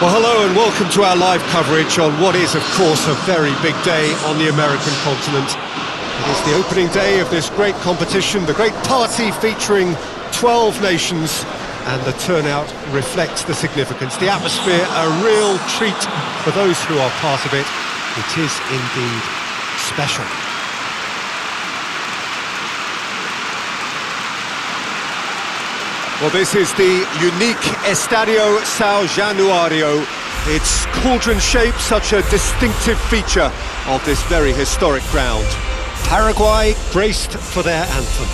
Well, hello and welcome to our live coverage on what is, of course, a very big day on the American continent. It is the opening day of this great competition, the great party featuring 12 nations, and the turnout reflects the significance. The atmosphere, a real treat for those who are part of it. It is indeed special. Well, this is the unique Estadio São Januário. Its cauldron shape, such a distinctive feature of this very historic ground. Paraguay braced for their anthem.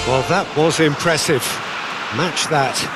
Well, that was impressive. Match that.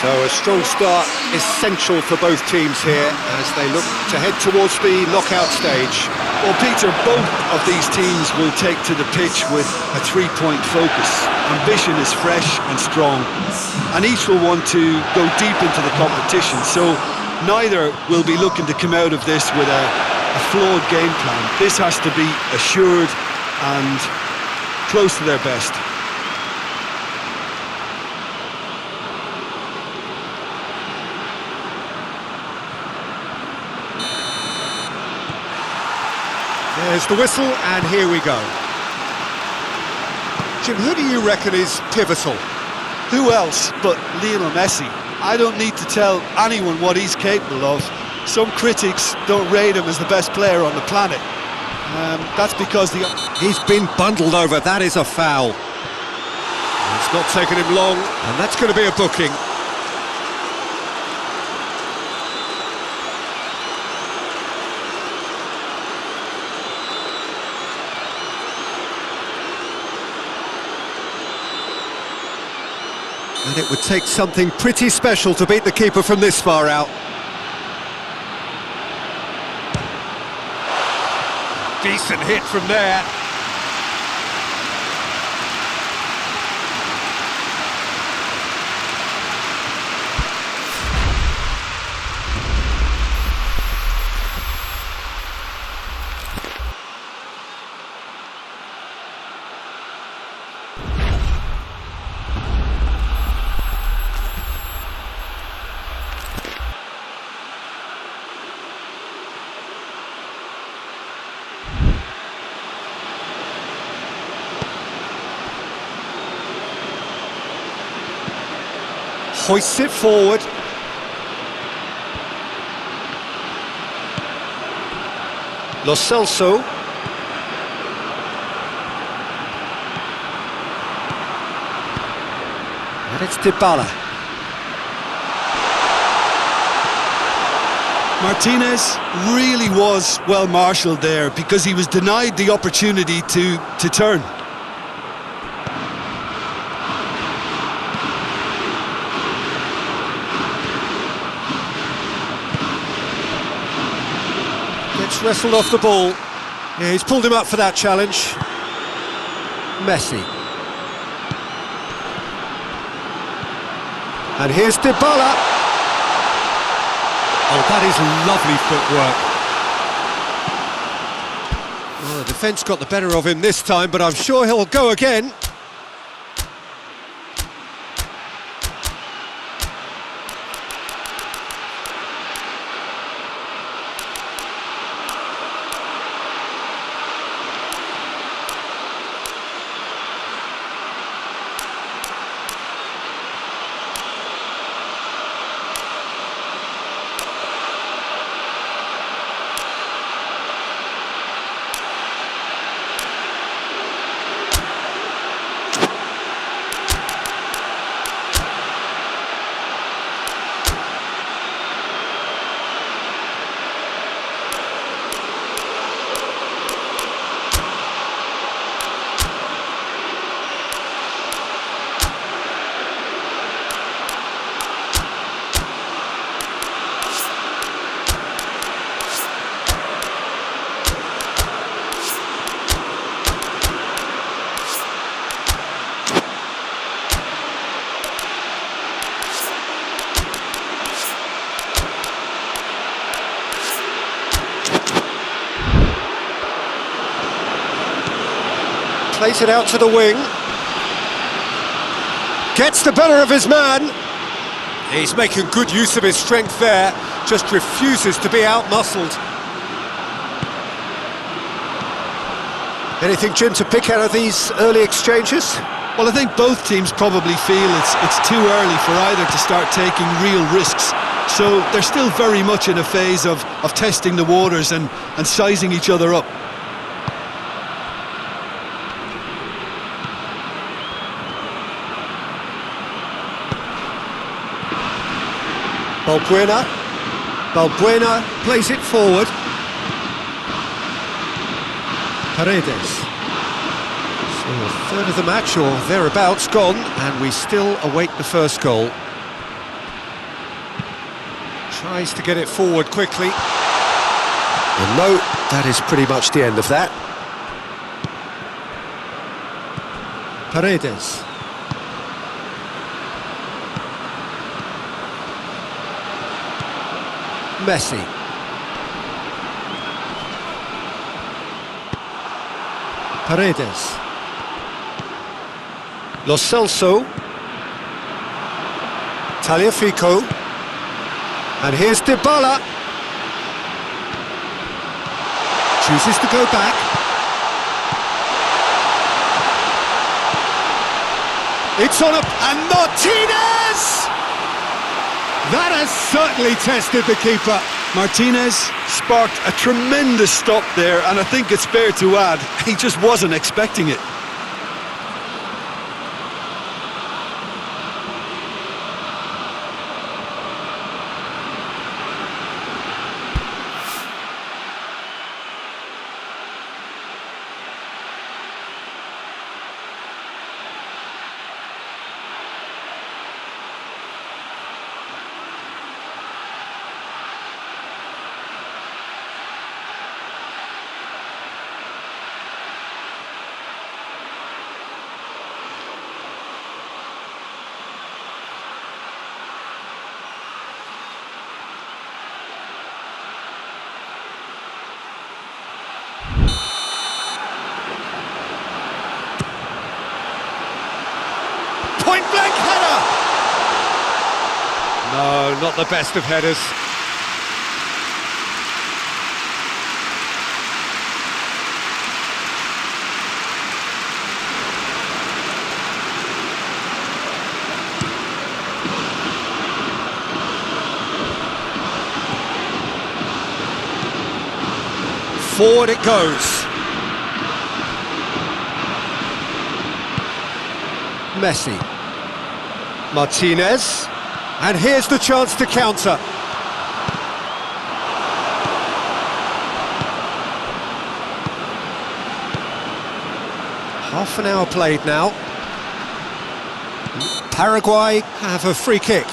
So a strong start essential for both teams here as they look to head towards the knockout stage. Well, Peter, both of these teams will take to the pitch with a three-point focus. Ambition is fresh and strong, and each will want to go deep into the competition, so neither will be looking to come out of this with a flawed game plan. This has to be assured and close to their best. There's the whistle, and here we go. Jim, who do you reckon is pivotal? Who else but Lionel Messi? I don't need to tell anyone what he's capable of. Some critics don't rate him as the best player on the planet. That's because he's been bundled over. That is a foul. It's not taken him long, and that's going to be a booking. And it would take something pretty special to beat the keeper from this far out. Decent hit from there. Hoists it forward. Lo Celso. And it's Dybala. Martinez really was well marshalled there because he was denied the opportunity to turn. Gets wrestled off the ball. Yeah, he's pulled him up for that challenge. Messi. And here's Dybala. Oh, that is lovely footwork. Well, the defence got the better of him this time, but I'm sure he'll go again. Plays it out to the wing. Gets the better of his man. He's making good use of his strength there. Just refuses to be out-muscled. Anything, Jim, to pick out of these early exchanges? Well, I think both teams probably feel it's too early for either to start taking real risks. So they're still very much in a phase of testing the waters and sizing each other up. Balbuena plays it forward. Paredes. So a third of the match or thereabouts gone, and we still await the first goal. Tries to get it forward quickly. And no, that is pretty much the end of that. Paredes. Messi. Paredes. Lo Celso. Tagliafico. And here's Dybala. Chooses to go back. It's on and Martinez! That has certainly tested the keeper. Martinez sparked a tremendous stop there, and I think it's fair to add, he just wasn't expecting it. Point-blank header! No, not the best of headers. Forward it goes. Messi. Martinez. And here's the chance to counter. Half an hour played now. Paraguay have a free kick.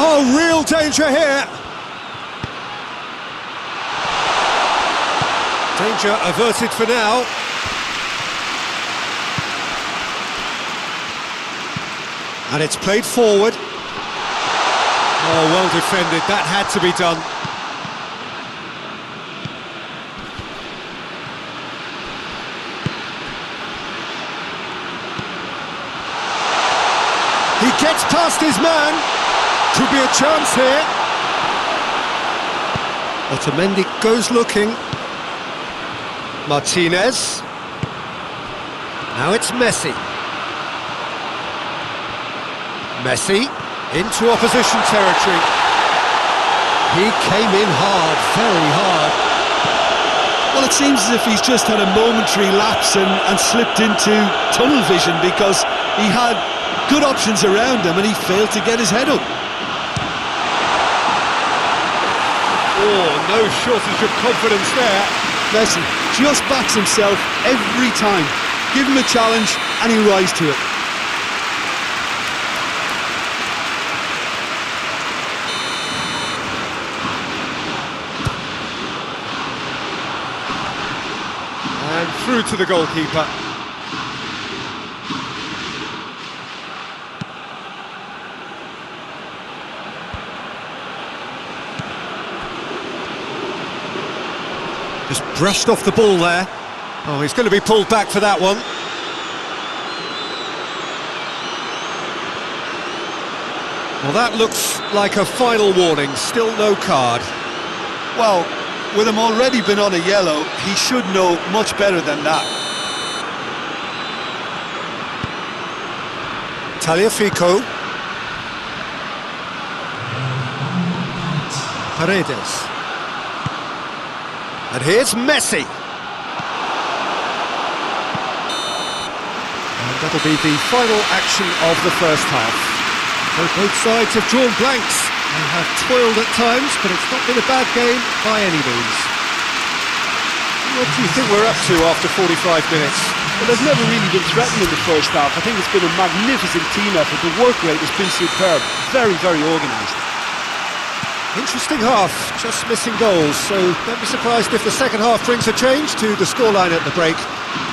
Oh, real danger here. Danger averted for now. And it's played forward. Oh, well defended. That had to be done. He gets past his man. Could be a chance here. Otamendi goes looking. Martinez. Now it's Messi. Messi into opposition territory. He came in hard, very hard. Well, it seems as if he's just had a momentary lapse and slipped into tunnel vision, because he had good options around him and he failed to get his head up. Oh, no shortage of confidence there. Messi just backs himself every time. Give him a challenge and he'll rise to it. And through to the goalkeeper. Just brushed off the ball there. Oh, he's going to be pulled back for that one. Well, that looks like a final warning, still no card. Well, with him already been on a yellow, he should know much better than that. Tagliafico. Paredes. And here's Messi. And that'll be the final action of the first half. So both sides have drawn blanks and have toiled at times, but it's not been a bad game by any means. What do you think we're up to after 45 minutes? Well, they've never really been threatened in the first half. I think it's been a magnificent team effort. The work rate has been superb. Very, very organised. Interesting half, just missing goals, so don't be surprised if the second half brings a change to the scoreline at the break,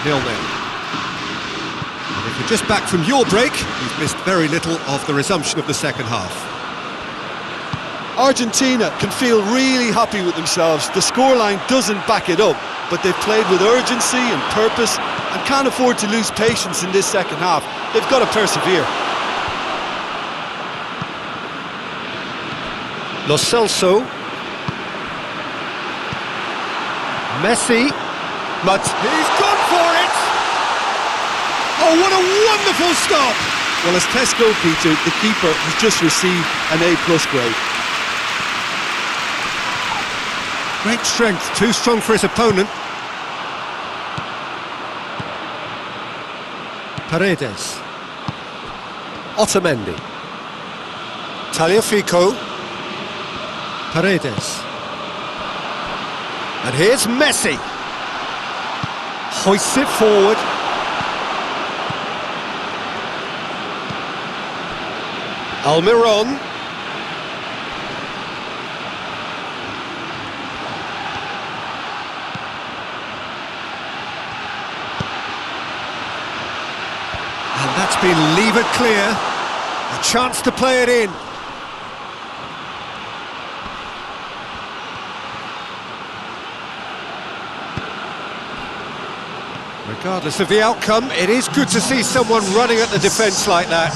0-0. And if you're just back from your break, you've missed very little of the resumption of the second half. Argentina can feel really happy with themselves. The scoreline doesn't back it up, but they've played with urgency and purpose and can't afford to lose patience in this second half. They've got to persevere. Lo Celso. Messi. But he's gone for it! Oh, what a wonderful stop! Well, as tests go, Peter, the keeper has just received an A+ grade. Great strength, too strong for his opponent. Paredes. Otamendi. Tagliafico. Paredes. And here's Messi. Hoists it forward. Almiron. And that's been levered clear. A chance to play it in. Regardless of the outcome, it is good to see someone running at the defence like that.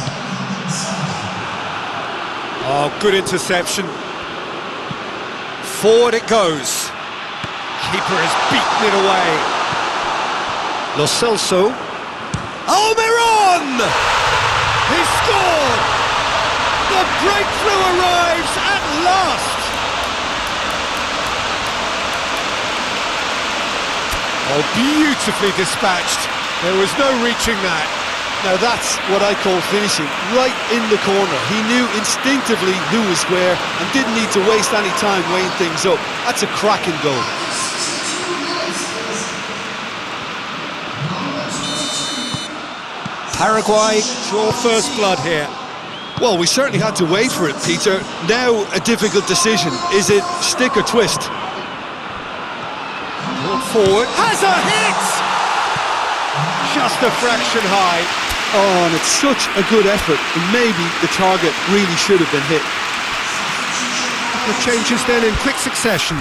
Oh, good interception. Forward it goes. Keeper has beaten it away. Lo Celso. Almiron! He scored! The breakthrough arrives at last! Oh, beautifully dispatched. There was no reaching that. Now that's what I call finishing, right in the corner. He knew instinctively who was where and didn't need to waste any time weighing things up. That's a cracking goal. Paraguay draw first blood here. Well, we certainly had to wait for it, Peter. Now a difficult decision. Is it stick or twist? Forward, has a hit! Just a fraction high. Oh, and it's such a good effort, and maybe the target really should have been hit. The changes then in quick succession.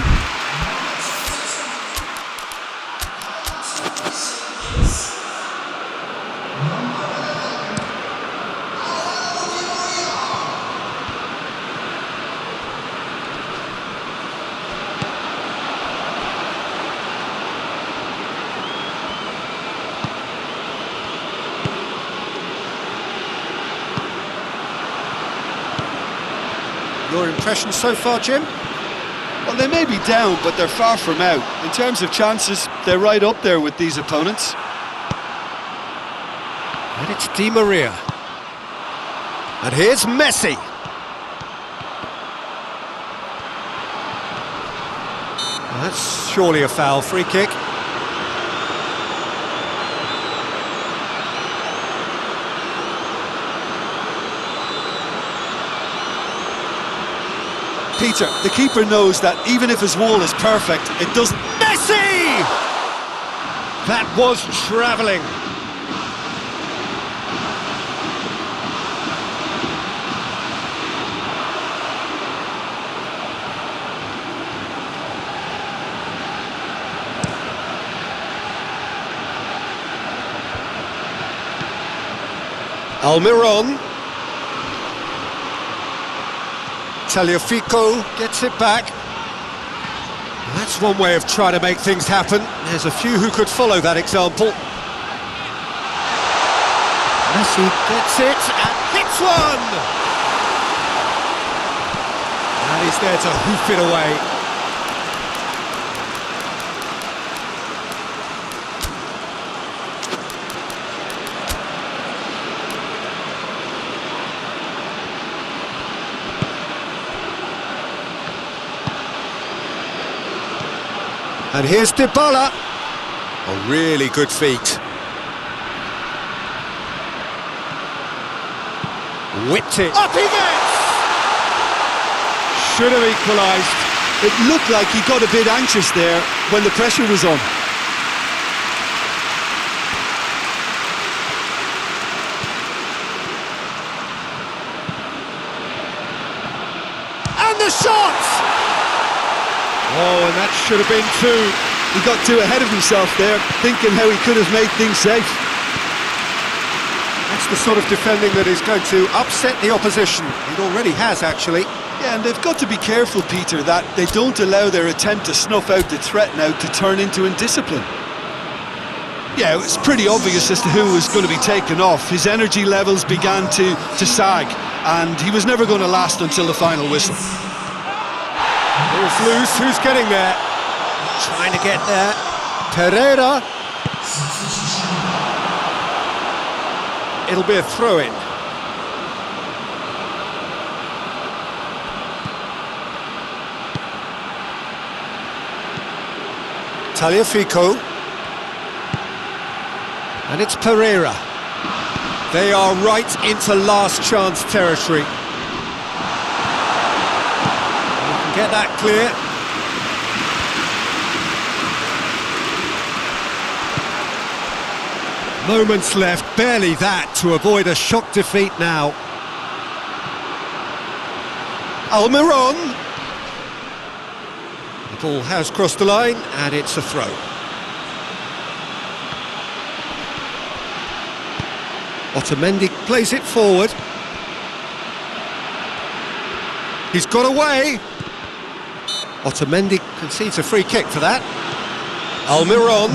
Your impression so far, Jim? Well, they may be down, but they're far from out. In terms of chances, they're right up there with these opponents. And it's Di Maria. And here's Messi. That's surely a foul, free kick. Peter, the keeper knows that even if his wall is perfect, it doesn't... Messi! That was travelling. Almiron. Tagliafico gets it back. That's one way of trying to make things happen. There's a few who could follow that example. Messi gets it and hits one! And he's there to hoof it away. And here's Dybala. A really good feat. Whipped it. Up he gets! Should have equalised. It looked like he got a bit anxious there when the pressure was on. And the shot! Oh, and that should have been two. He got too ahead of himself there, thinking how he could have made things safe. That's the sort of defending that is going to upset the opposition. It already has, actually. Yeah, and they've got to be careful, Peter, that they don't allow their attempt to snuff out the threat now to turn into indiscipline. Yeah, it was pretty obvious as to who was going to be taken off. His energy levels began to sag, and he was never going to last until the final whistle. Ball's loose, who's getting there? Trying to get there. Pereira. It'll be a throw-in. Tagliafico. And it's Pereira. They are right into last chance territory. Get that clear. Moments left, barely that, to avoid a shock defeat now. Almiron. The ball has crossed the line, and it's a throw. Otamendi plays it forward. He's got away. Otamendi concedes a free kick for that. Almiron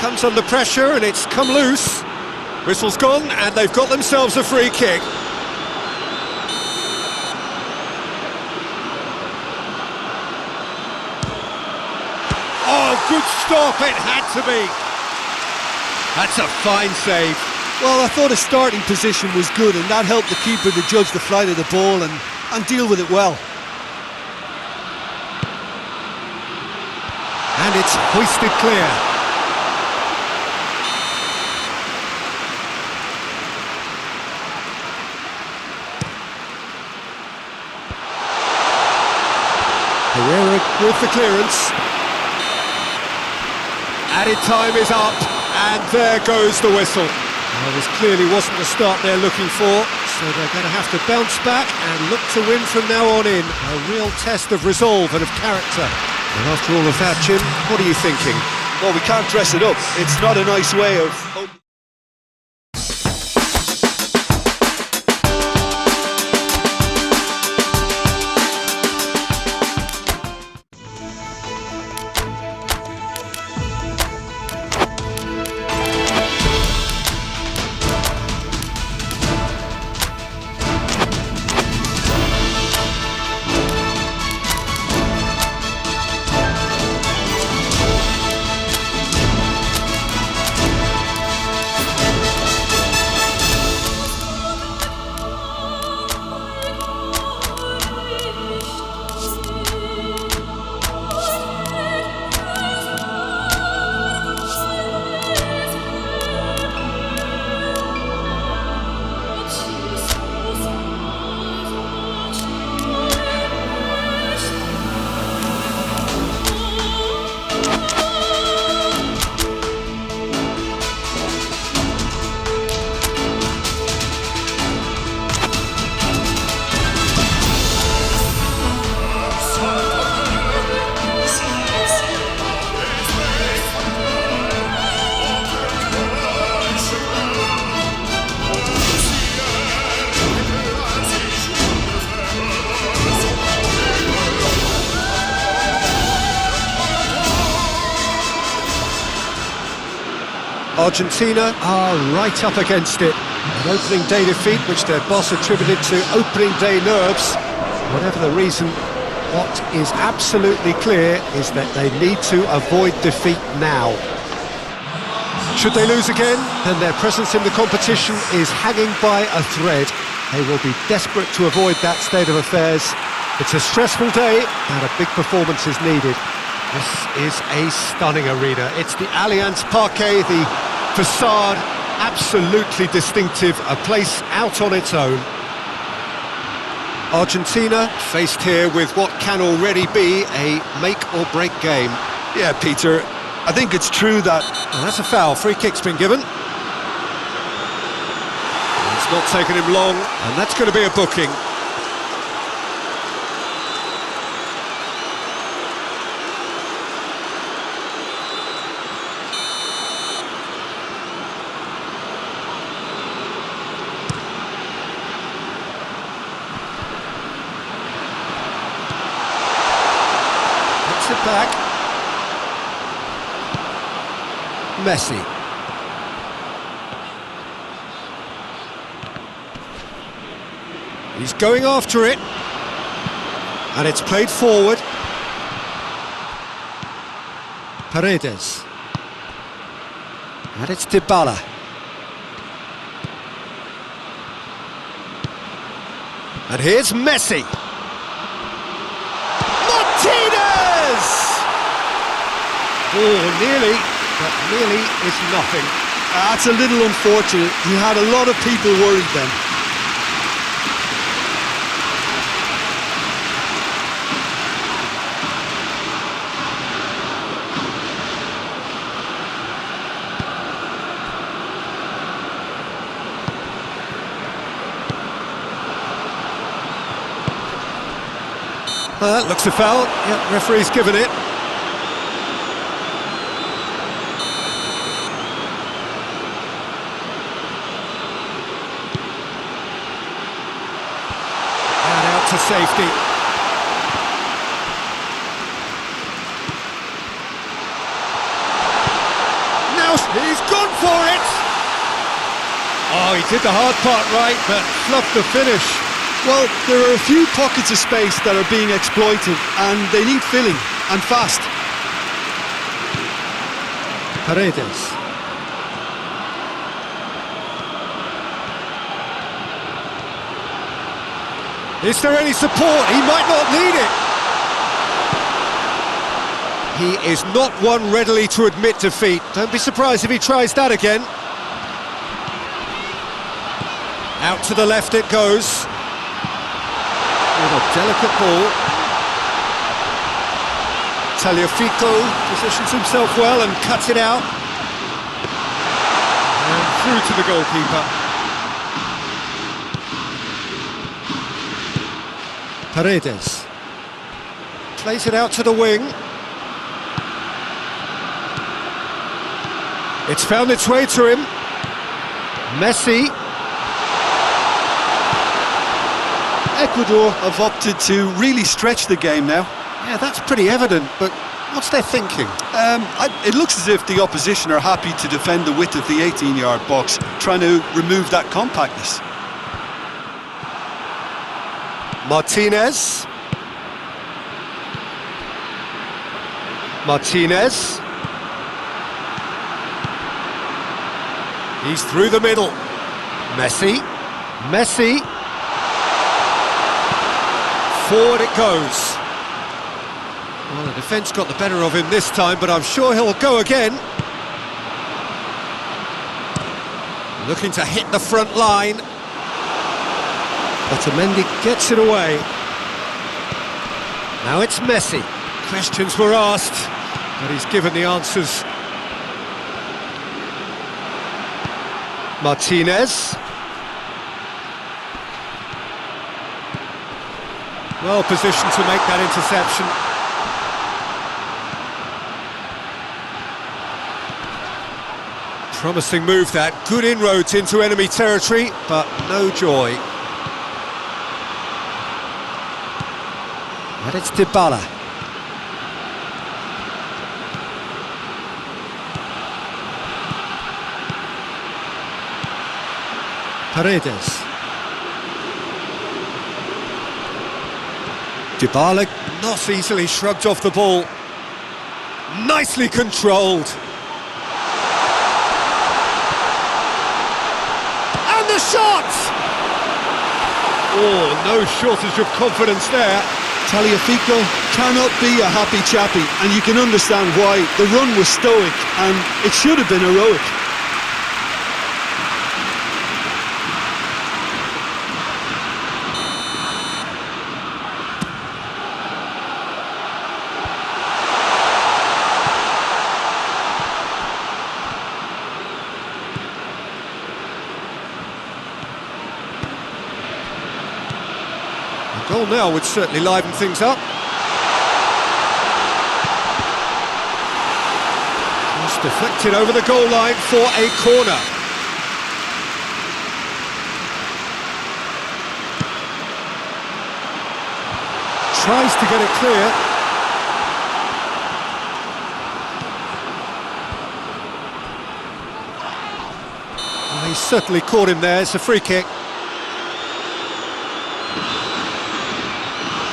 comes under pressure and it's come loose. Whistle's gone and they've got themselves a free kick. Oh, good stop, it had to be. That's a fine save. Well, I thought his starting position was good, and that helped the keeper to judge the flight of the ball and deal with it well. And it's hoisted clear. Pereira with the clearance. Added time is up, and there goes the whistle. Well, this clearly wasn't the start they're looking for, so they're going to have to bounce back and look to win from now on in. A real test of resolve and of character. And after all of that, Jim, what are you thinking? Well, we can't dress it up. It's not a nice way of... Argentina are right up against it. An opening day defeat which their boss attributed to opening day nerves. Whatever the reason, what is absolutely clear is that they need to avoid defeat now. Should they lose again, then their presence in the competition is hanging by a thread. They will be desperate to avoid that state of affairs. It's a stressful day and a big performance is needed. This is a stunning arena. It's the Allianz Parque, the facade, absolutely distinctive, a place out on its own. Argentina faced here with what can already be a make-or-break game. Yeah, Peter, I think it's true that... And that's a foul. Free kick's been given. It's not taken him long, and that's going to be a booking. Puts it back. Messi. He's going after it. And it's played forward. Paredes. And it's Dybala. And here's Messi. Martinez! Oh, nearly. But nearly is nothing. That's a little unfortunate. He had a lot of people worried then. Well, that looks a foul. Yep, referee's given it. To safety. Now he's gone for it. Oh, he did the hard part right, but fluffed the finish. Well, there are a few pockets of space that are being exploited, and they need filling, and fast. Paredes. Is there any support? He might not need it. He is not one readily to admit defeat. Don't be surprised if he tries that again. Out to the left it goes. With a delicate ball. Tagliafico positions himself well and cuts it out. And through to the goalkeeper. Paredes plays it out to the wing. It's found its way to him. Messi. Ecuador have opted to really stretch the game now. Yeah, that's pretty evident, but what's their thinking? It looks as if the opposition are happy to defend the width of the 18-yard box, trying to remove that compactness. Martinez. Martinez. He's through the middle. Messi. Messi. Forward it goes. Well, the defence got the better of him this time, but I'm sure he'll go again. Looking to hit the front line. Otamendi gets it away. Now it's Messi. Questions were asked, but he's given the answers. Martinez. Well positioned to make that interception. Promising move that. Good inroads into enemy territory, but no joy. And it's Dybala. Paredes. Dybala not easily shrugged off the ball. Nicely controlled. And the shot! Oh, no shortage of confidence there. Tagliafico cannot be a happy chappy, and you can understand why. The run was stoic, and it should have been heroic. A goal now would certainly liven things up. Just deflected over the goal line for a corner. Tries to get it clear. Well, he's certainly caught him there. It's a free kick.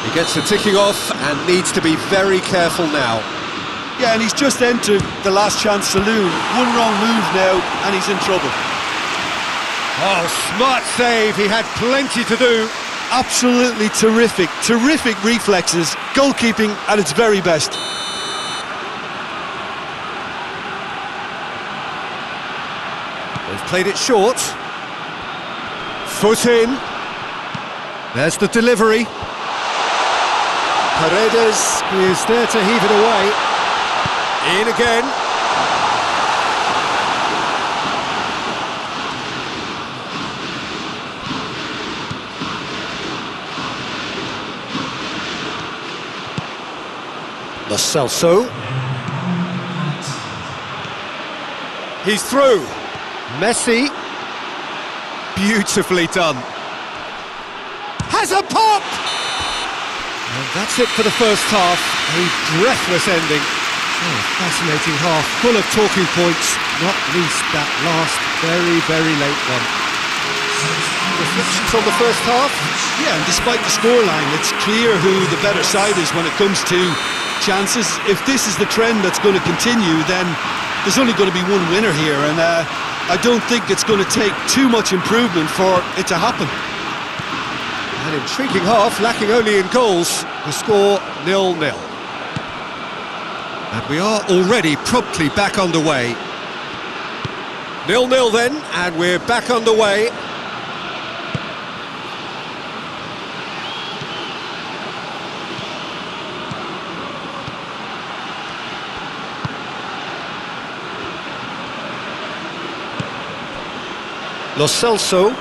He gets the ticking off and needs to be very careful now. Yeah, and he's just entered the last chance saloon. One wrong move now, and he's in trouble. Oh, smart save. He had plenty to do. Absolutely terrific, terrific reflexes. Goalkeeping at its very best. They've played it short. Foot in. There's the delivery. Paredes is there to heave it away. In again. Lo Celso. He's through. Messi. Beautifully done. Has a pop! And that's it for the first half. A breathless ending. Oh, fascinating half, full of talking points, not least that last very, very late one. Reflections on the first half? Yeah, and despite the scoreline, it's clear who the better side is when it comes to chances. If this is the trend that's going to continue, then there's only going to be one winner here, and I don't think it's going to take too much improvement for it to happen. An intriguing half, lacking only in goals. The score 0-0. And we are already promptly back underway. 0-0 then, and we're back underway. Lo Celso.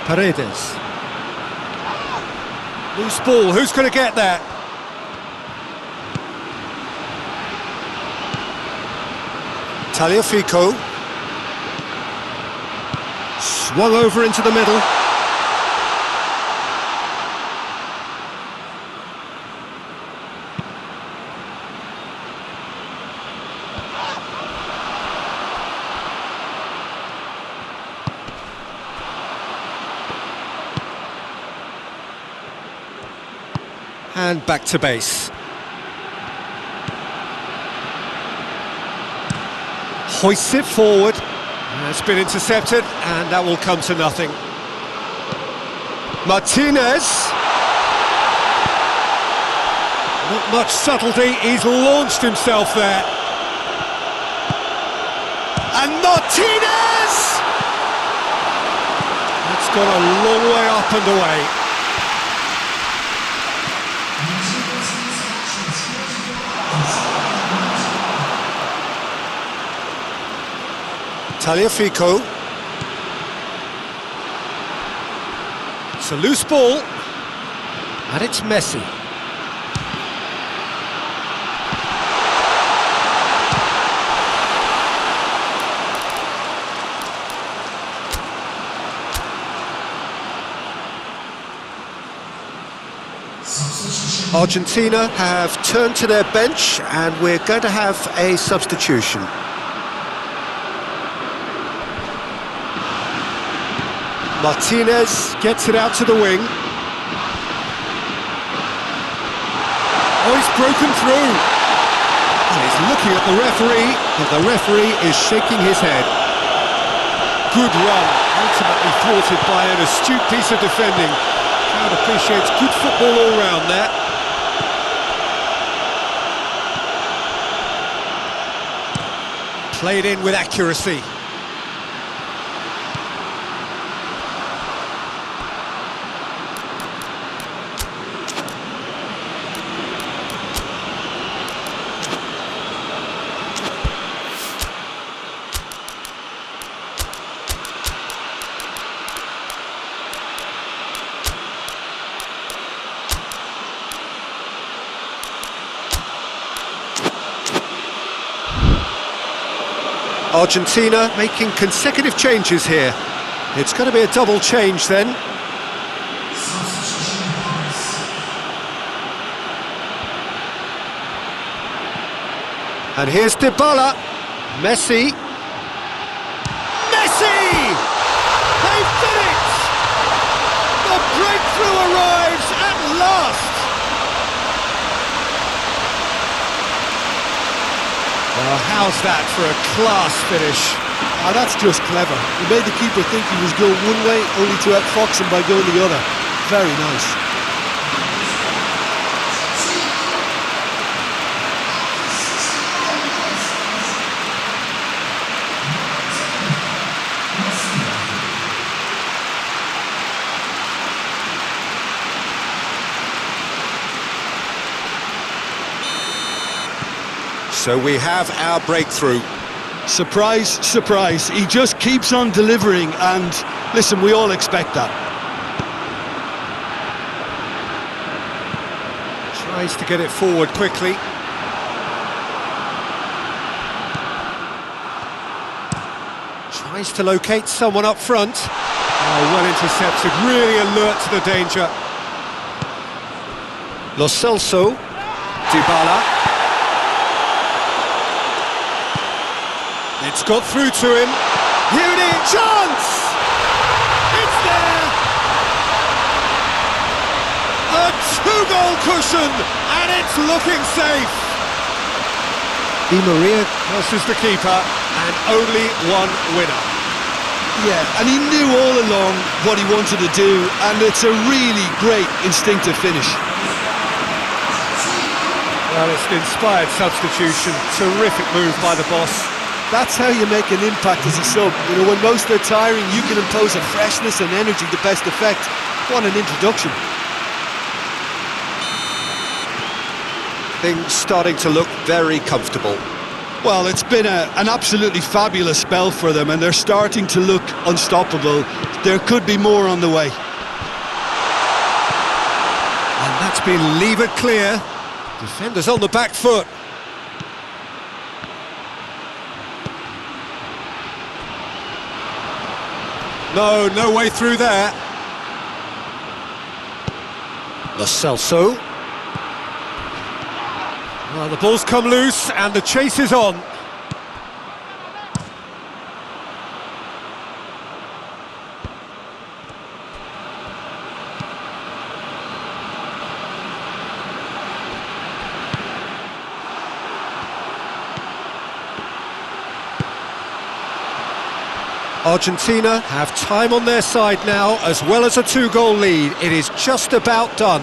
Paredes. Loose ball, who's going to get that? Tagliafico. Swung over into the middle. And back to base. Hoists it forward. It's been intercepted, and that will come to nothing. Martinez. Not much subtlety, he's launched himself there. And Martinez! That's gone a long way up and away. Tagliafico. It's a loose ball, and it's Messi. Argentina have turned to their bench, and we're going to have a substitution. Martinez gets it out to the wing. Oh, he's broken through. And he's looking at the referee, but the referee is shaking his head. Good run, ultimately thwarted by an astute piece of defending. Crowd appreciates good football all round there. Played in with accuracy. Argentina making consecutive changes here. It's going to be a double change then. And here's Dybala. Messi. Messi! They've done it! The breakthrough arrives at last! Well, how's that for a class finish? Ah, that's just clever. He made the keeper think he was going one way, only to outfox him by going the other. Very nice. So we have our breakthrough. Surprise, surprise. He just keeps on delivering, and listen, we all expect that. Tries to get it forward quickly. Tries to locate someone up front. Oh, well intercepted, really alert to the danger. Lo Celso. Dybala. It's got through to him. Here it is. Chance! It's there! A two-goal cushion, and it's looking safe. Di Maria versus the keeper, and only one winner. Yeah, and he knew all along what he wanted to do, and it's a really great instinctive finish. Well, it's an inspired substitution. Terrific move by the boss. That's how you make an impact as a sub. You know, when most are tiring, you can impose a freshness and energy to best effect. What an introduction. Things starting to look very comfortable. Well, it's been an absolutely fabulous spell for them, and they're starting to look unstoppable. There could be more on the way. And that's been levered clear. Defenders on the back foot. No way through there. Lo Celso. Well, the ball's come loose and the chase is on. Argentina have time on their side now, as well as a two-goal lead. It is just about done.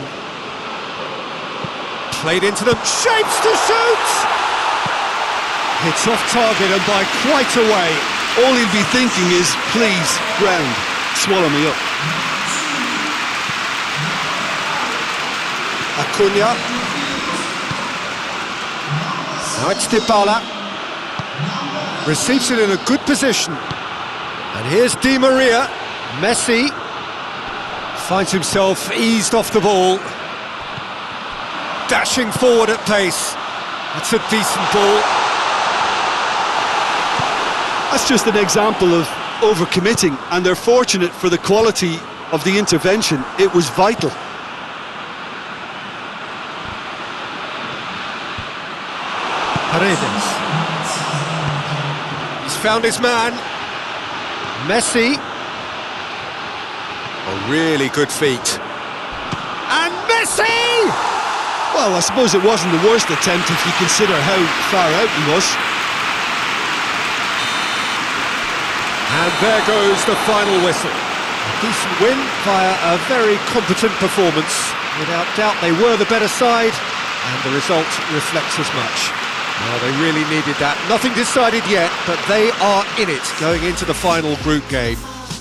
Played into them, shapes to shoot! It's off target and by quite a way. All he'll be thinking is, please, ground, swallow me up. Acuna. Now it's Dybala. Receives it in a good position. And here's Di Maria. Messi finds himself eased off the ball. Dashing forward at pace. That's a decent ball. That's just an example of overcommitting, and they're fortunate for the quality of the intervention. It was vital. Paredes. He's found his man. Messi. Oh, really good feet. And Messi! Well, I suppose it wasn't the worst attempt if you consider how far out he was. And there goes the final whistle. A decent win via a very competent performance. Without doubt, they were the better side, and the result reflects as much. Well, they really needed that. Nothing decided yet, but they are in it going into the final group game.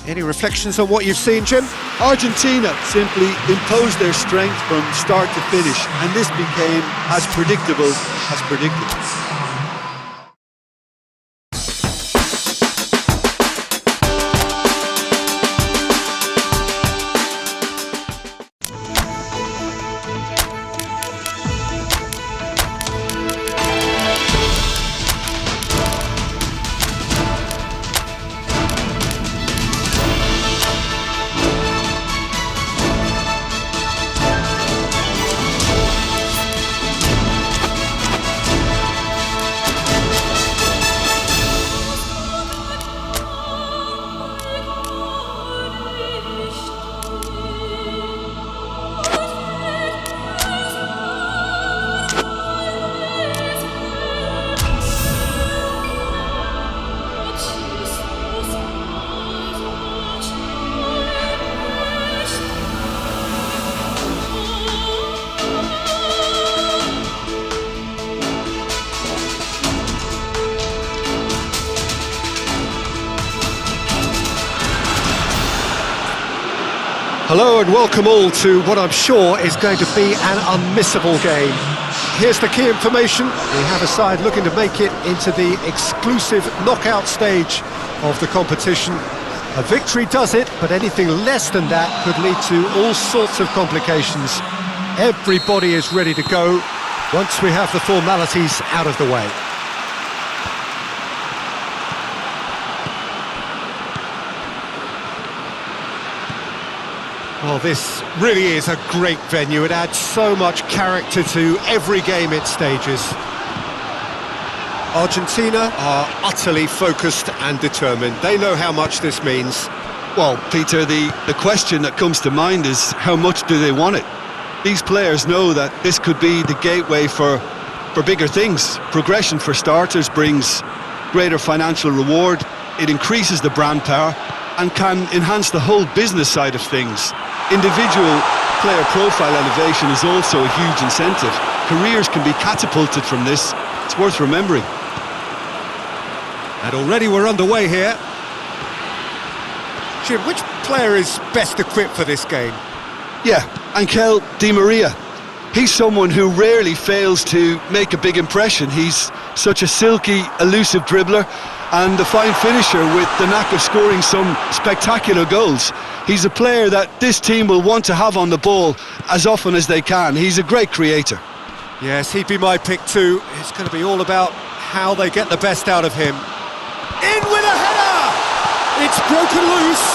Any reflections on what you've seen, Jim? Argentina simply imposed their strength from start to finish, and this became as predictable as predictable. Hello and welcome all to what I'm sure is going to be an unmissable game. Here's the key information. We have a side looking to make it into the exclusive knockout stage of the competition. A victory does it, but anything less than that could lead to all sorts of complications. Everybody is ready to go once we have the formalities out of the way. Well, this really is a great venue. It adds so much character to every game it stages. Argentina are utterly focused and determined. They know how much this means. Well, Peter, the question that comes to mind is how much do they want it? These players know that this could be the gateway for bigger things. Progression, for starters, brings greater financial reward. It increases the brand power and can enhance the whole business side of things. Individual player profile elevation is also a huge incentive. Careers can be catapulted from this. It's worth remembering. And already we're underway here. Jim, which player is best equipped for this game? Yeah, Angel Di Maria. He's someone who rarely fails to make a big impression. He's such a silky, elusive dribbler and a fine finisher with the knack of scoring some spectacular goals. He's a player that this team will want to have on the ball as often as they can. He's a great creator. Yes, he'd be my pick too. It's going to be all about how they get the best out of him. In with a header! It's broken loose.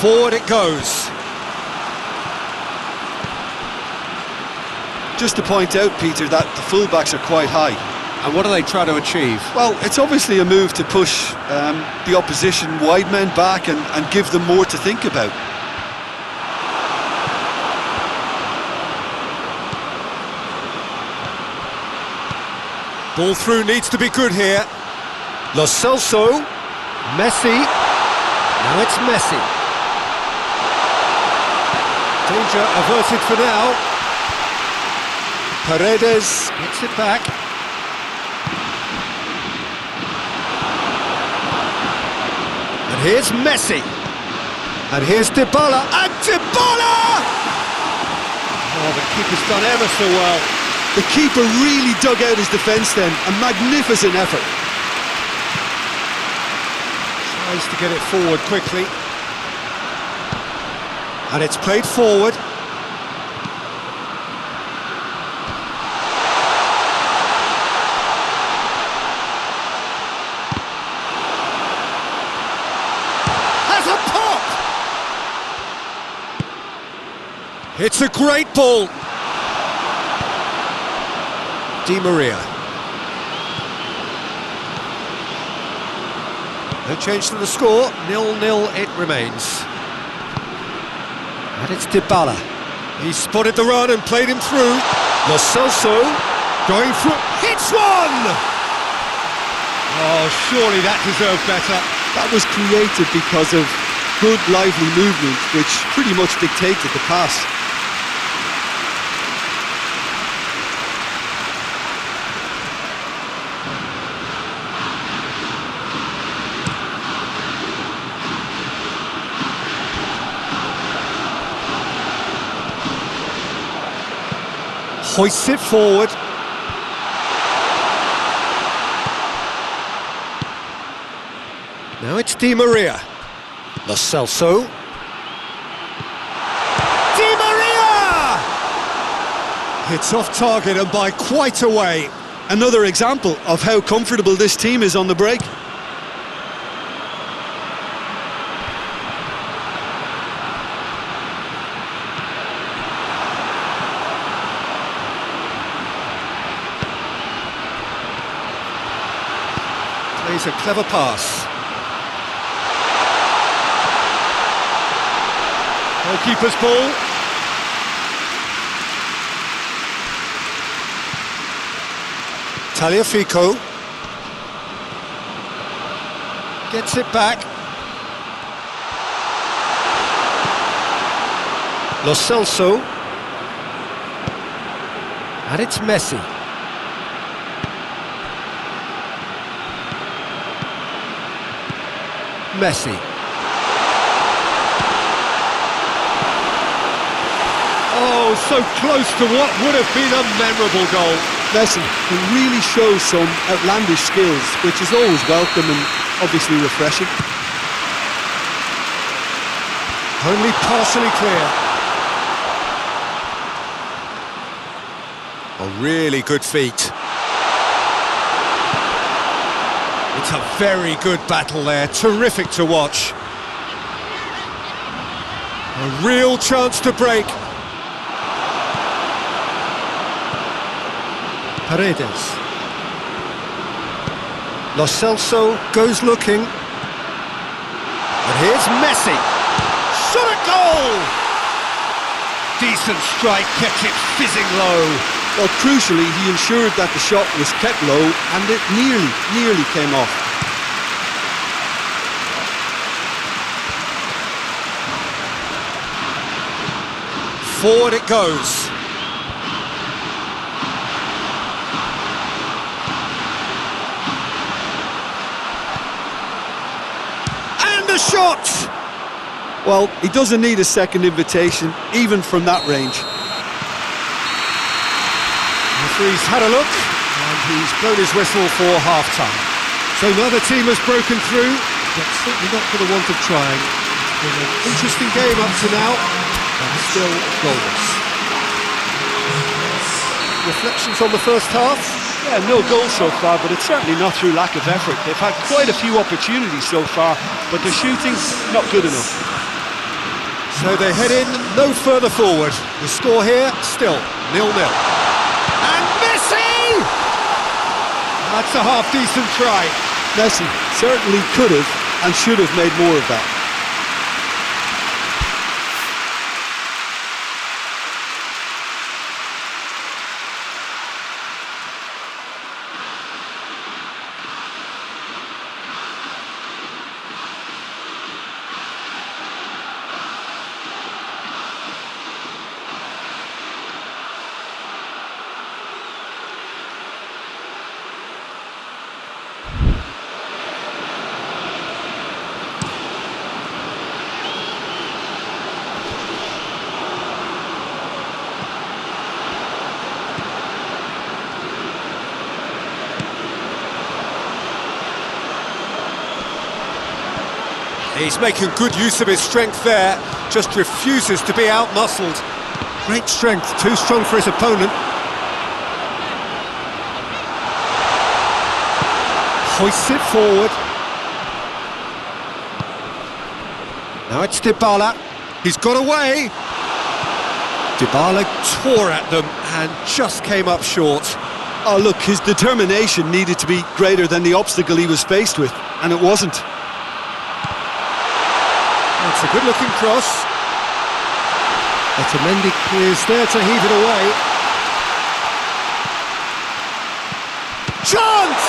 Forward it goes. Just to point out, Peter, that the fullbacks are quite high. And what do they try to achieve? Well, it's obviously a move to push the opposition wide men back and give them more to think about. Ball through needs to be good here. Lo Celso. Messi. Now it's Messi. Danger averted for now. Paredes gets it back. And here's Messi. And here's Dybala. And Dybala! Oh, the keeper's done ever so well. The keeper really dug out his defence then. A magnificent effort. Tries to get it forward quickly. And it's played forward. It's a great ball. Di Maria. No change to the score, 0-0 it remains. And it's Dybala. He spotted the run and played him through. Lo Celso going through, hits one! Oh, surely that deserved better. That was created because of good, lively movement, which pretty much dictated the pass. Hoists it forward. Now it's Di Maria. Lo Celso. Di Maria! It's off target and by quite a way. Another example of how comfortable this team is on the break. Plays a clever pass. Goalkeeper's ball. Tagliafico gets it back. Lo Celso. And it's Messi. Messi. Oh, so close to what would have been a memorable goal. Messi can really show some outlandish skills, which is always welcome and obviously refreshing. Only partially clear. A really good feat. It's a very good battle there, terrific to watch. A real chance to break. Paredes. Lo Celso goes looking. And here's Messi. Shot at goal! Decent strike, kept it fizzing low. Well, crucially, he ensured that the shot was kept low and it nearly came off. Forward it goes. And a shot! Well, he doesn't need a second invitation, even from that range. Referee's had a look, and he's blown his whistle for half-time. So neither team has broken through, but certainly not for the want of trying. It's been an interesting game up to now, and still goalless. Reflections on the first half? Yeah, no goals so far, but it's certainly not through lack of effort. They've had quite a few opportunities so far, but the shooting's not good enough. So they head in no further forward. The score here, still 0-0. And Messi! That's a half-decent try. Messi certainly could have and should have made more of that. He's making good use of his strength there, just refuses to be out-muscled. Great strength, too strong for his opponent. Hoists it forward. Now it's Dybala. He's got away. Dybala tore at them and just came up short. Oh, look, his determination needed to be greater than the obstacle he was faced with, and it wasn't. It's a good-looking cross. Otamendi is there to heave it away. Chance!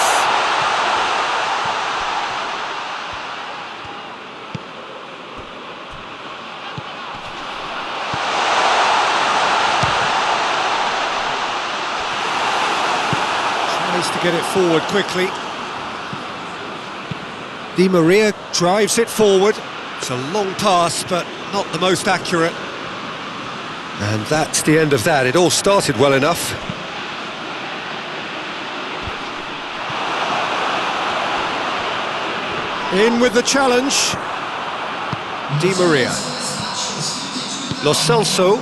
Tries to get it forward quickly. Di Maria drives it forward. It's a long pass, but not the most accurate. And that's the end of that. It all started well enough. In with the challenge. Di Maria. Lo Celso.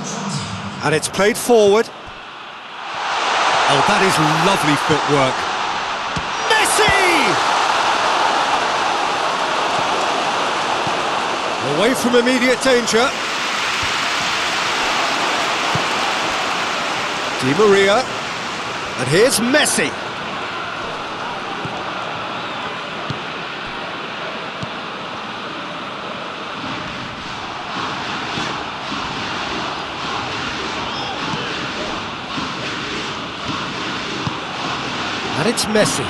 And it's played forward. Oh, that is lovely footwork. Messi! Away from immediate danger. Di Maria. And here's Messi. And it's Messi.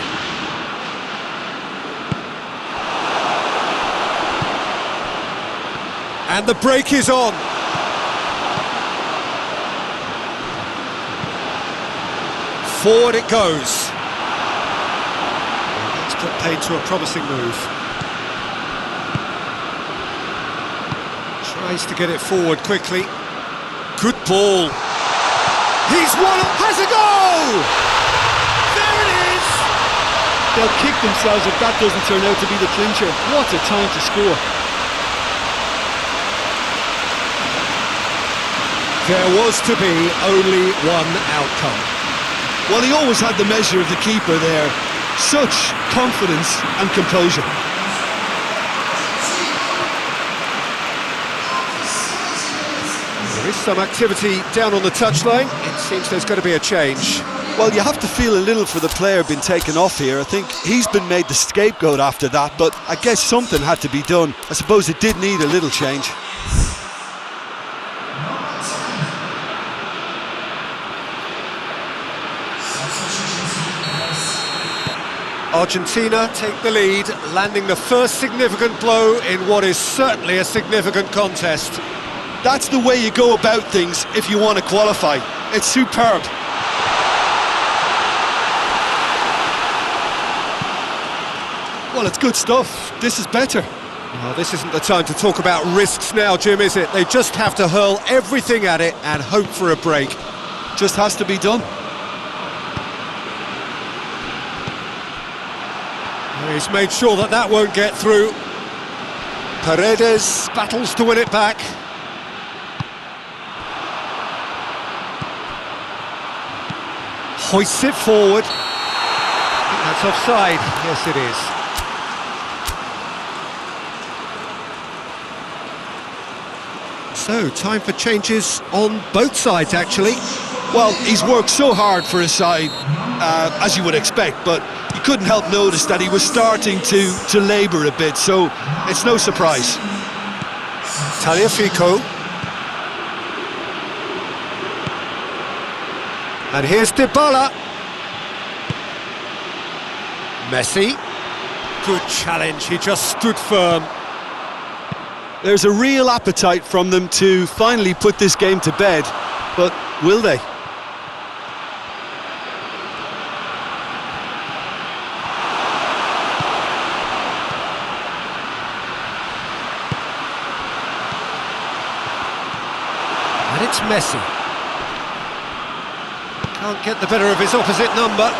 And the break is on. Forward it goes. That's put paid to a promising move. Tries to get it forward quickly. Good ball. He's won it. Has a goal! There it is! They'll kick themselves if that doesn't turn out to be the clincher. What a time to score. There was to be only one outcome. Well, he always had the measure of the keeper there. Such confidence and composure. There is some activity down on the touchline. It seems there's going to be a change. Well, you have to feel a little for the player being taken off here. I think he's been made the scapegoat after that, but I guess something had to be done. I suppose it did need a little change. Argentina take the lead, landing the first significant blow in what is certainly a significant contest. That's the way you go about things if you want to qualify. It's superb. Well, it's good stuff. This is better. Well, this isn't the time to talk about risks now, Jim, is it? They just have to hurl everything at it and hope for a break. Just has to be done. He's made sure that that won't get through. Paredes battles to win it back. Hoists it forward. I think that's offside. Yes, it is. So, time for changes on both sides, actually. Well, he's worked so hard for his side, as you would expect, but you couldn't help notice that he was starting to labour a bit, so it's no surprise. Tagliafico. And here's Dybala. Messi. Good challenge, he just stood firm. There's a real appetite from them to finally put this game to bed, but will they? And it's Messi. Can't get the better of his opposite number.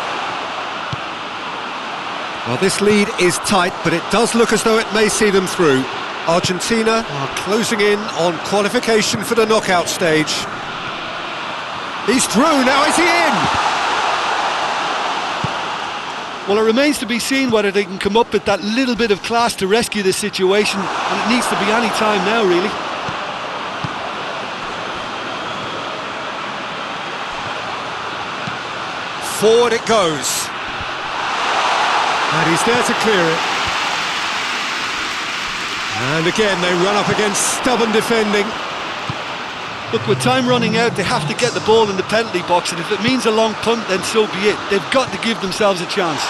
Well, this lead is tight, but it does look as though it may see them through. Argentina are closing in on qualification for the knockout stage. He's through, now is he in? Well, it remains to be seen whether they can come up with that little bit of class to rescue this situation, and it needs to be any time now, really. Forward it goes. And he's there to clear it. And again, they run up against stubborn defending. Look, with time running out, they have to get the ball in the penalty box, and if it means a long punt, then so be it. They've got to give themselves a chance.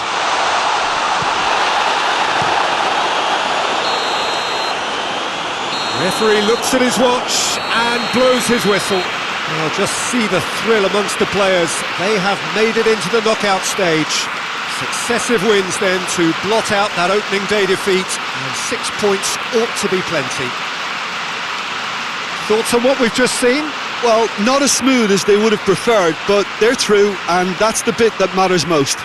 Referee looks at his watch and blows his whistle. I'll just see the thrill amongst the players. They have made it into the knockout stage. Successive wins then to blot out that opening day defeat, and 6 points ought to be plenty. Thoughts on what we've just seen? Well, not as smooth as they would have preferred, but they're through, and that's the bit that matters most.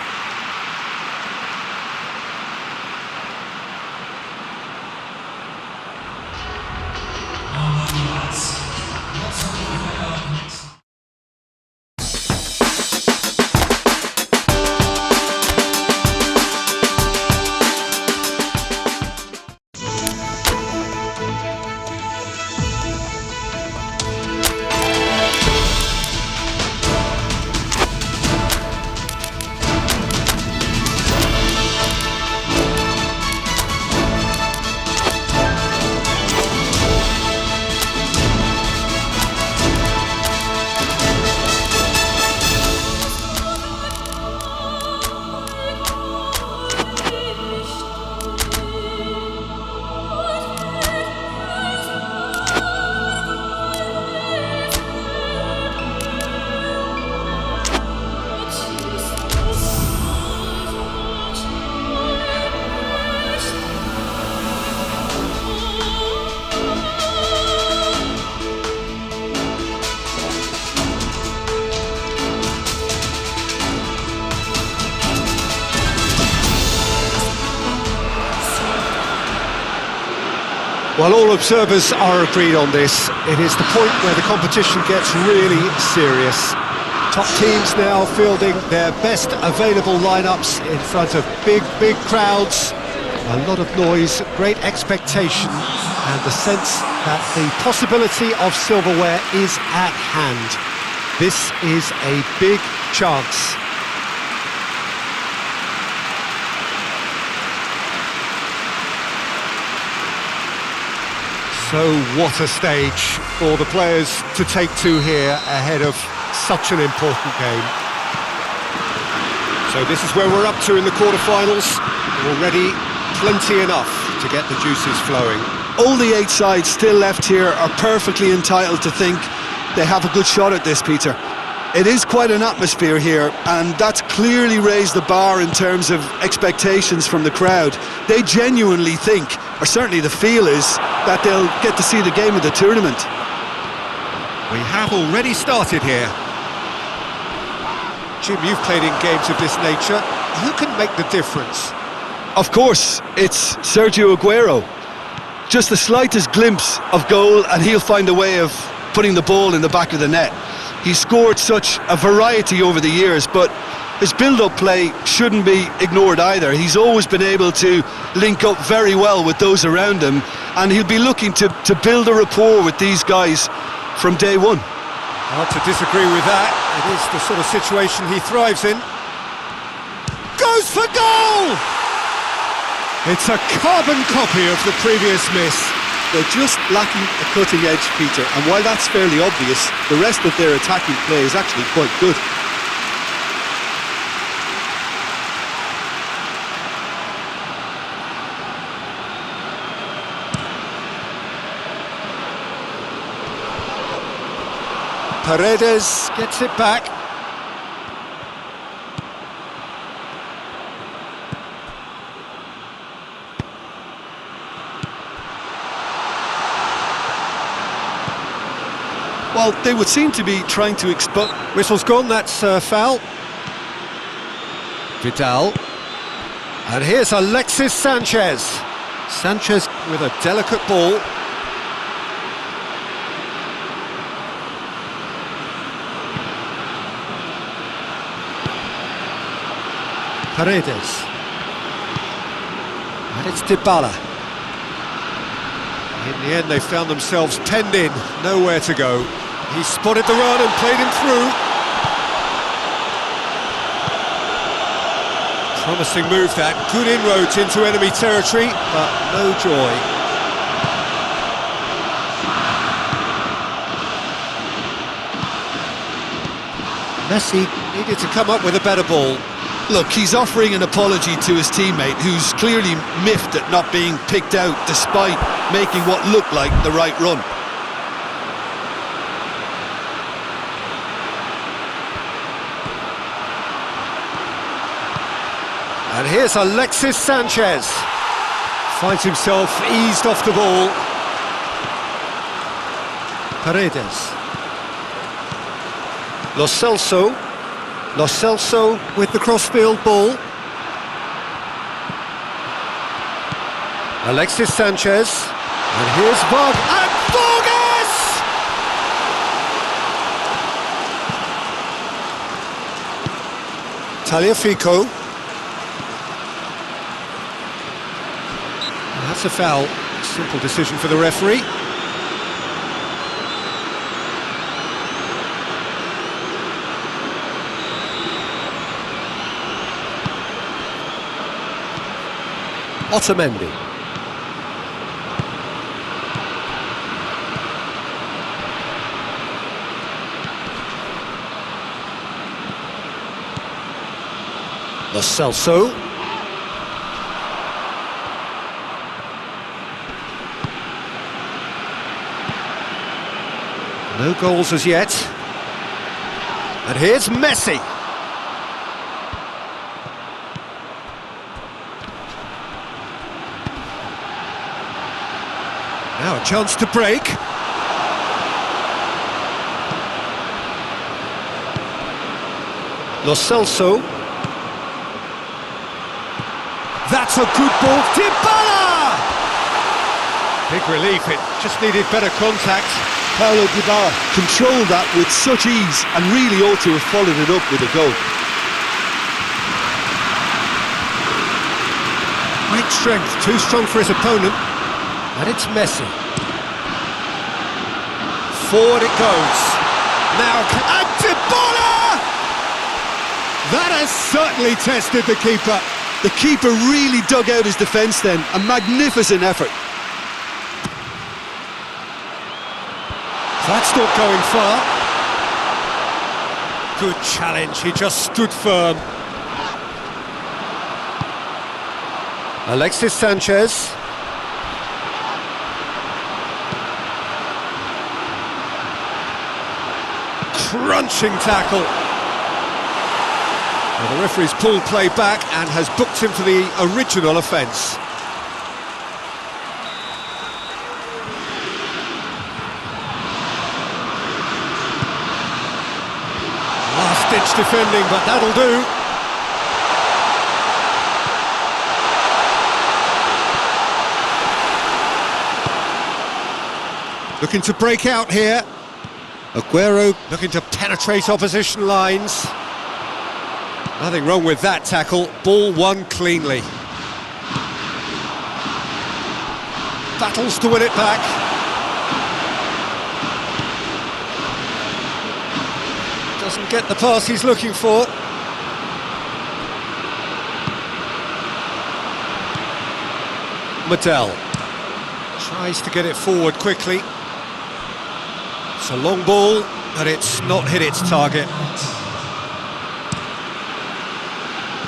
Well, all observers are agreed on this. It is the point where the competition gets really serious. Top teams now fielding their best available lineups in front of big crowds. A lot of noise, great expectation, and the sense that the possibility of silverware is at hand. This is a big chance. So what a stage for the players to take to here ahead of such an important game. So this is where we're up to in the quarterfinals. Already plenty enough to get the juices flowing. All the 8 sides still left here are perfectly entitled to think they have a good shot at this, Peter. It is quite an atmosphere here, and that's clearly raised the bar in terms of expectations from the crowd. They genuinely think, or certainly the feel is, that they'll get to see the game of the tournament. We have already started here. Jim, you've played in games of this nature. Who can make the difference? Of course, it's Sergio Aguero. Just the slightest glimpse of goal and he'll find a way of putting the ball in the back of the net. He's scored such a variety over the years, but his build-up play shouldn't be ignored either. He's always been able to link up very well with those around him, and he'll be looking to build a rapport with these guys from day one. Hard to disagree with that. It is the sort of situation he thrives in. Goes for goal! It's a carbon copy of the previous miss. They're just lacking a cutting edge, Peter, and while that's fairly obvious, the rest of their attacking play is actually quite good. Paredes gets it back. Well, they would seem to be trying to expose... Whistle's gone, that's foul. Vidal. And here's Alexis Sanchez. Sanchez with a delicate ball. Paredes. And it's Dybala. In the end, they found themselves penned in, nowhere to go. He spotted the run and played him through. Promising move that, good inroads into enemy territory, but no joy. Messi needed to come up with a better ball. Look, he's offering an apology to his teammate, who's clearly miffed at not being picked out despite making what looked like the right run. And here's Alexis Sanchez. Finds himself eased off the ball. Paredes. Lo Celso. Lo Celso with the crossfield ball. Alexis Sanchez. And here's Vargas! Tagliafico. That's a foul. Simple decision for the referee. Otamendi. Lo Celso. No goals as yet. And here's Messi. Now a chance to break. Lo Celso. That's a good ball. Dybala! Big relief, it just needed better contact. Paulo Dybala controlled that with such ease and really ought to have followed it up with a goal. Great strength, too strong for his opponent. And it's Messi. Forward it goes. Now, and Dybala! That has certainly tested the keeper. The keeper really dug out his defence then. A magnificent effort. That's not going far. Good challenge, he just stood firm. Alexis Sanchez. Crunching tackle. Well, the referee's pulled play back and has booked him for the original offence. Last-ditch defending, but that'll do. Looking to break out here. Aguero looking to penetrate opposition lines. Nothing wrong with that tackle. Ball won cleanly. Battles to win it back. Doesn't get the pass he's looking for. Medel tries to get it forward quickly. It's a long ball, but it's not hit its target.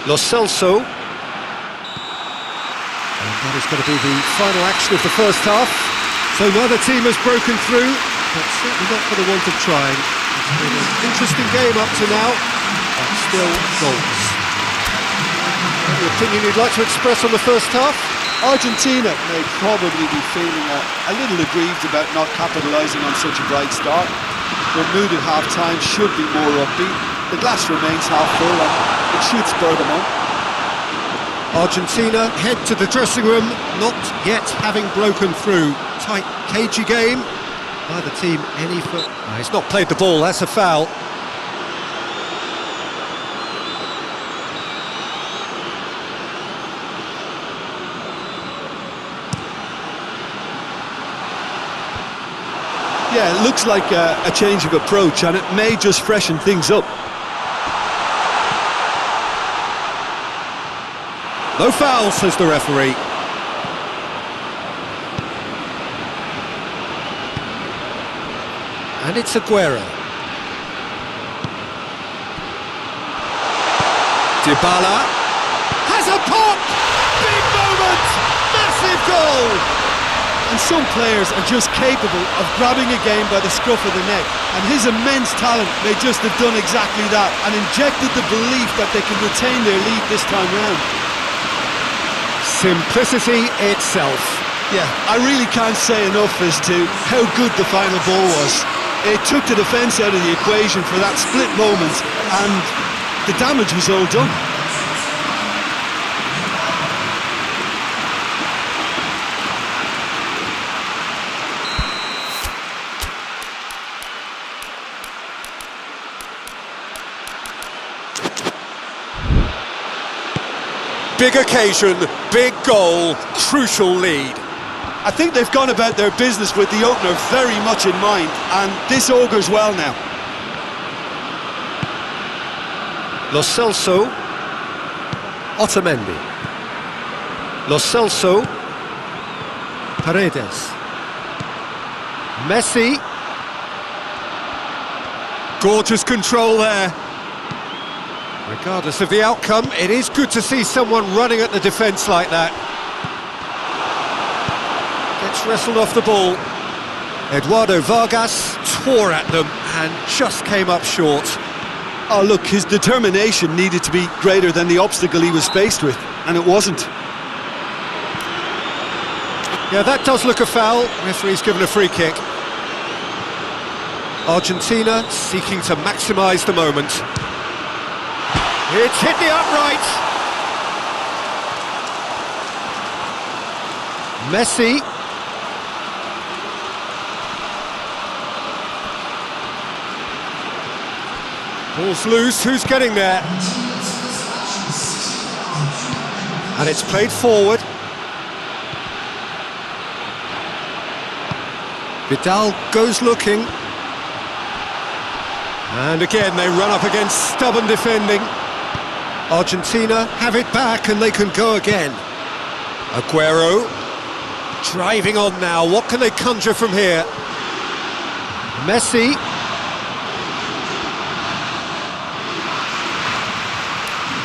Lo Celso. And that is going to be the final action of the first half. So neither team has broken through, but certainly not for the want of trying. It's been an interesting game up to now, but still goals. Any opinion you'd like to express on the first half? Argentina may probably be feeling a little aggrieved about not capitalising on such a bright start. Their mood at half-time should be more upbeat. The glass remains half full and it should spur them on. Argentina head to the dressing room, not yet having broken through. Tight, cagey game. Neither team any foot. Oh, he's not played the ball, that's a foul. Yeah, it looks like a change of approach and it may just freshen things up. No foul, says the referee. And it's Aguero. Dybala has a pop! Big moment! Massive goal! And some players are just capable of grabbing a game by the scruff of the neck, and his immense talent may just have done exactly that and injected the belief that they can retain their lead this time round. Simplicity itself. Yeah, I really can't say enough as to how good the final ball was. It took the defence out of the equation for that split moment, and the damage was all done. Big occasion, big goal, crucial lead. I think they've gone about their business with the opener very much in mind, and this augurs well now. Lo Celso, Otamendi. Lo Celso, Paredes. Messi. Gorgeous control there. Regardless of the outcome, it is good to see someone running at the defence like that. Gets wrestled off the ball. Eduardo Vargas tore at them and just came up short. Oh look, his determination needed to be greater than the obstacle he was faced with, and it wasn't. Yeah, that does look a foul. Referee's given a free kick. Argentina seeking to maximise the moment. It's hit the upright. Messi. Ball's loose, who's getting there? And it's played forward. Vidal goes looking. And again they run up against stubborn defending. Argentina have it back and they can go again. Aguero driving on now. What can they conjure from here? Messi.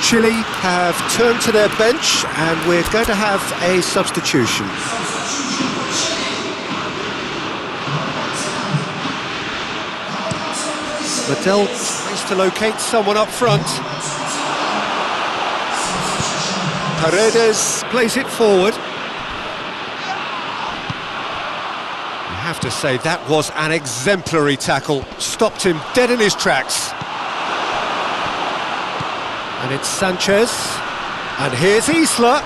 Chile have turned to their bench and we're going to have a substitution. Liddell tries to locate someone up front. Paredes plays it forward. You have to say that was an exemplary tackle. Stopped him dead in his tracks. And it's Sanchez. And here's Isla.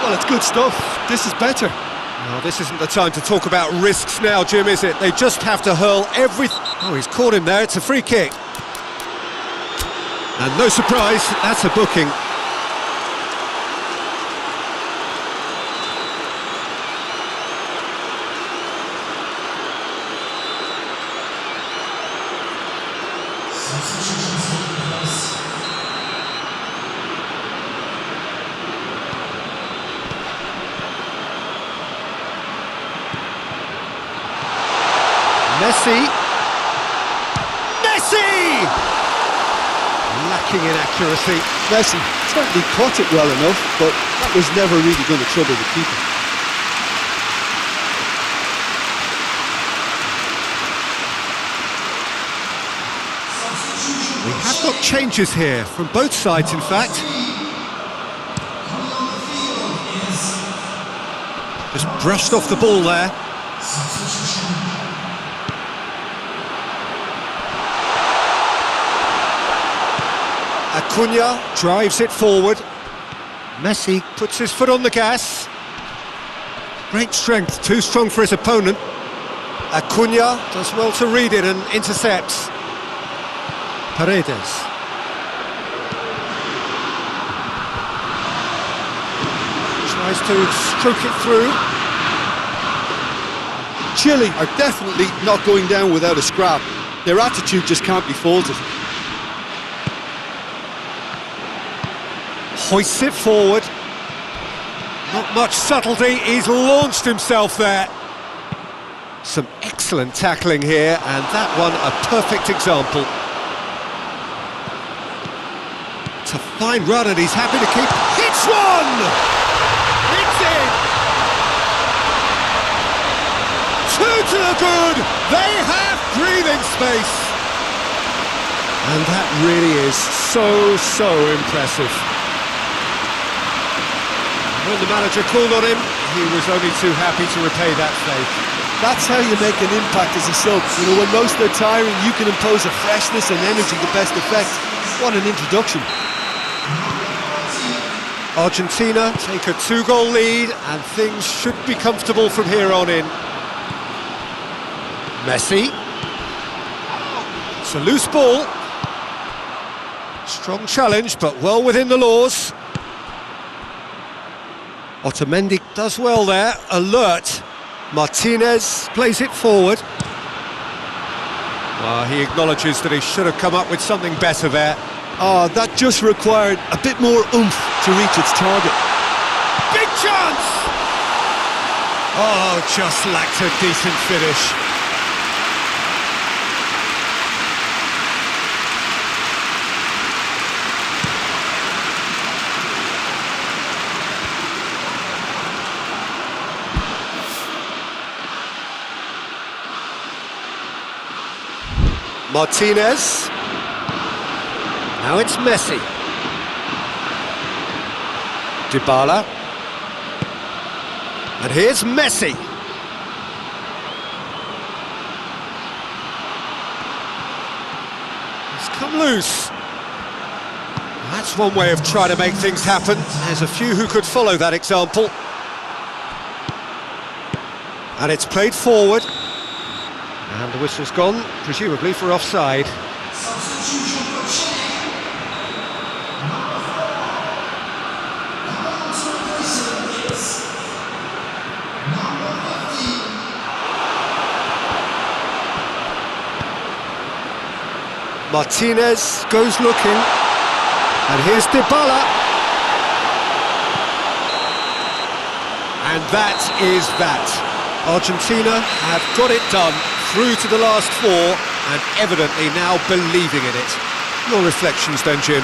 Well, it's good stuff. This is better. Well, this isn't the time to talk about risks now, Jim, is it? They just have to hurl everything. Oh, he's caught him there. It's a free kick. And no surprise, that's a booking. Messi! Lacking in accuracy. Messi certainly caught it well enough, but that was never really going to trouble the keeper. We have got changes here, from both sides in fact. Just brushed off the ball there. Acuna drives it forward. Messi puts his foot on the gas. Great strength, too strong for his opponent. Acuna does well to read it and intercepts. Paredes. Tries to stroke it through. Chile are definitely not going down without a scrap. Their attitude just can't be faulted. Hoists it forward. Not much subtlety, he's launched himself there. Some excellent tackling here, and that one a perfect example. a fine run and he's happy to keep... Hits one! It's in! Two to the good! They have breathing space! And that really is so impressive. When the manager called on him, he was only too happy to repay that faith. That's how you make an impact as a sub. You know, when most are tiring, you can impose a freshness and energy to best effect. What an introduction. Argentina take a 2-goal lead and things should be comfortable from here on in. Messi. It's a loose ball. Strong challenge, but well within the laws. Otamendi does well there, alert. Martinez plays it forward. He acknowledges that he should have come up with something better there. That just required a bit more oomph to reach its target. Big chance! Just lacked a decent finish. Martinez. Now it's Messi. Dybala. And here's Messi. He's come loose. That's one way of trying to make things happen. There's a few who could follow that example. And it's played forward. And the whistle's gone, presumably for offside. Martinez goes looking. And here's Dybala. And that is that. Argentina have got it done. Through to the last four, and evidently now believing in it. Your reflections then, Jim?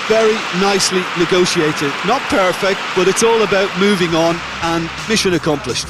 Very nicely negotiated. Not perfect, but it's all about moving on, and mission accomplished.